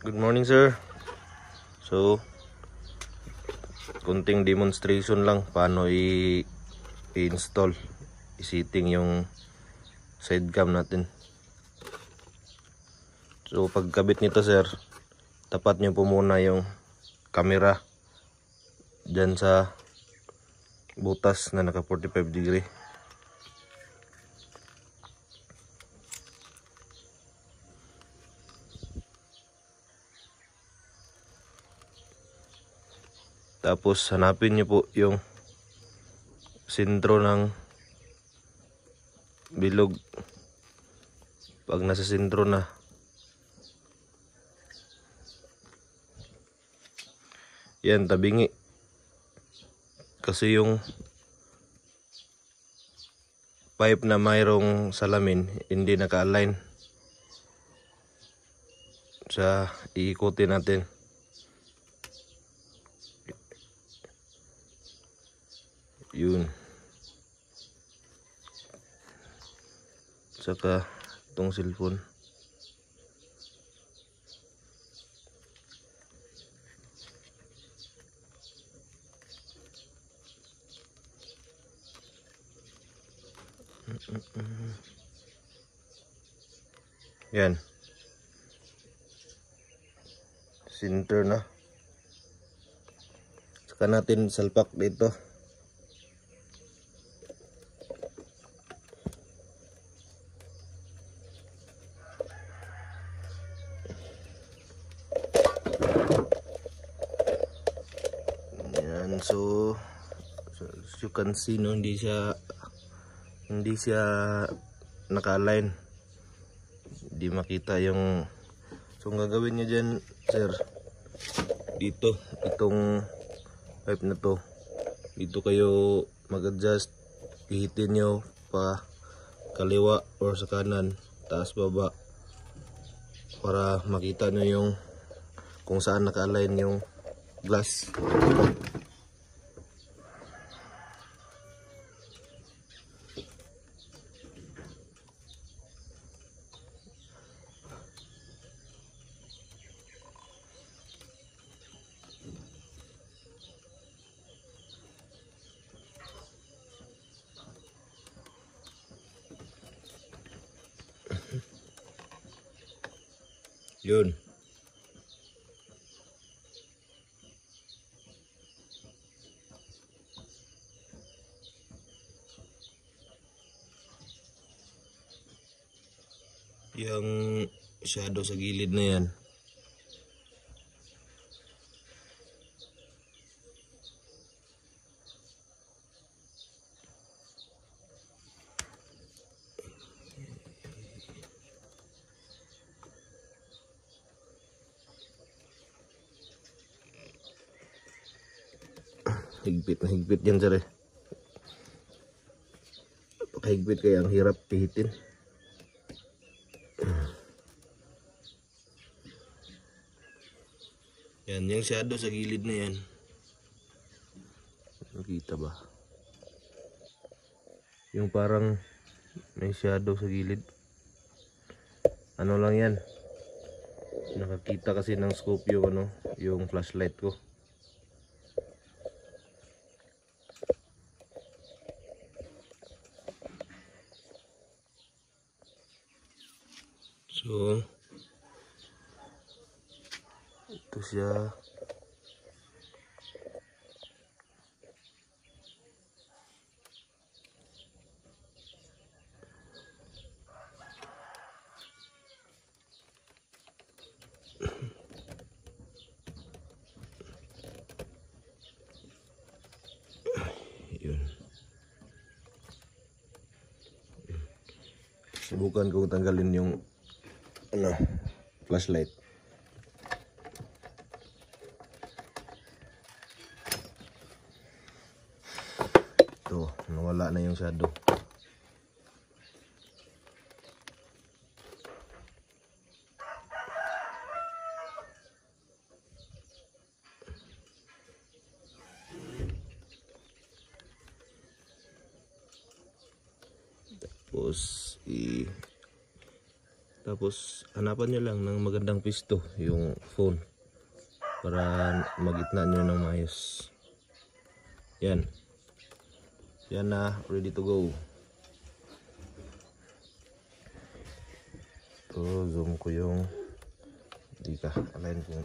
Good morning, sir. So, kunting demonstration lang paano i-install, i-setting yung side cam natin. So, pagkabit nito, sir, tapat nyo po muna yung camera dyan sa butas na naka 45 degree. Tapos hanapin nyo po yung sentro ng bilog. Pag nasa sentro na, yan, tabingi. Kasi yung pipe na mayroong salamin hindi naka-align sa iikutin natin. Yun. Saka itong cellphone. Yan. Center na. Saka natin salpak dito. Yan, so as you can see, no, hindi siya naka-align. Hindi makita yung, so ang gagawin nyo dyan, sir, dito, itong pipe na to, dito kayo mag-adjust, pihitin nyo pa kaliwa or sa kanan, taas baba, para makita nyo yung kung saan naka-align yung glass. Yun. Yung shadow sa gilid na yan, higpit na higpit yan, sir, eh. Pakahigpit kaya ang hirap pihitin. Yan, yung shadow sa gilid na yan, nakita ba? Yung parang may shadow sa gilid, ano lang yan, nakakita kasi ng scope yung ano, yung flashlight ko. So ito siya. Yun. Subukan kong tanggalin yung ano, flashlight. Ito, nawala na yung shadow. Tapos Tapos hanapan nyo lang ng magandang pisto yung phone para magitna nyo ng maayos. Yan. Yan na, ready to go. So, zoom ko yung di ka, align ko.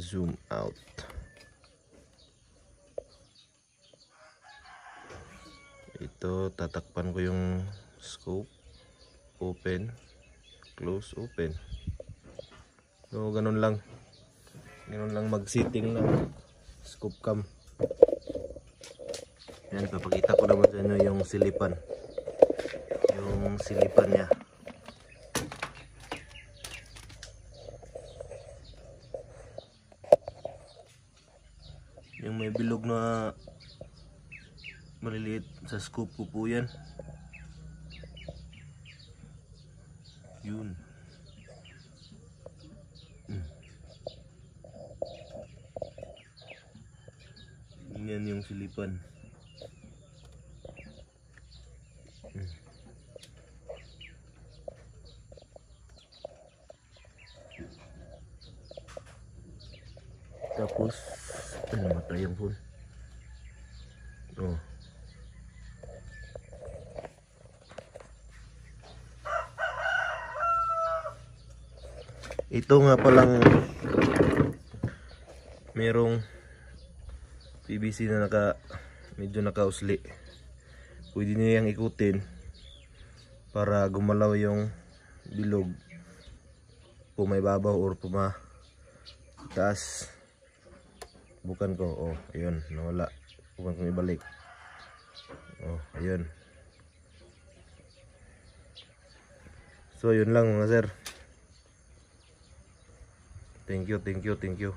Zoom out. Ito, tatakpan ko yung scope. Open, close, open. So, ganun lang. Ganun lang mag-setting ng scope cam. Yan, papakita ko naman sa inyo yung silipan. Yung silipan niya. Yung may bilog na maliliit sa scoop ko po yan. Yun. Yan yung silipan. Tapos namatay yung phone. Oh. Ito nga palang merong PVC na medyo nakausli. Pwede niyo yang ikutin para gumalaw yung bilog pumaybabaw or taas. Bukan ko, oh, ayun, nawala. Bukan ko ibalik. Oh, ayun. So, yun lang mga sir. Thank you.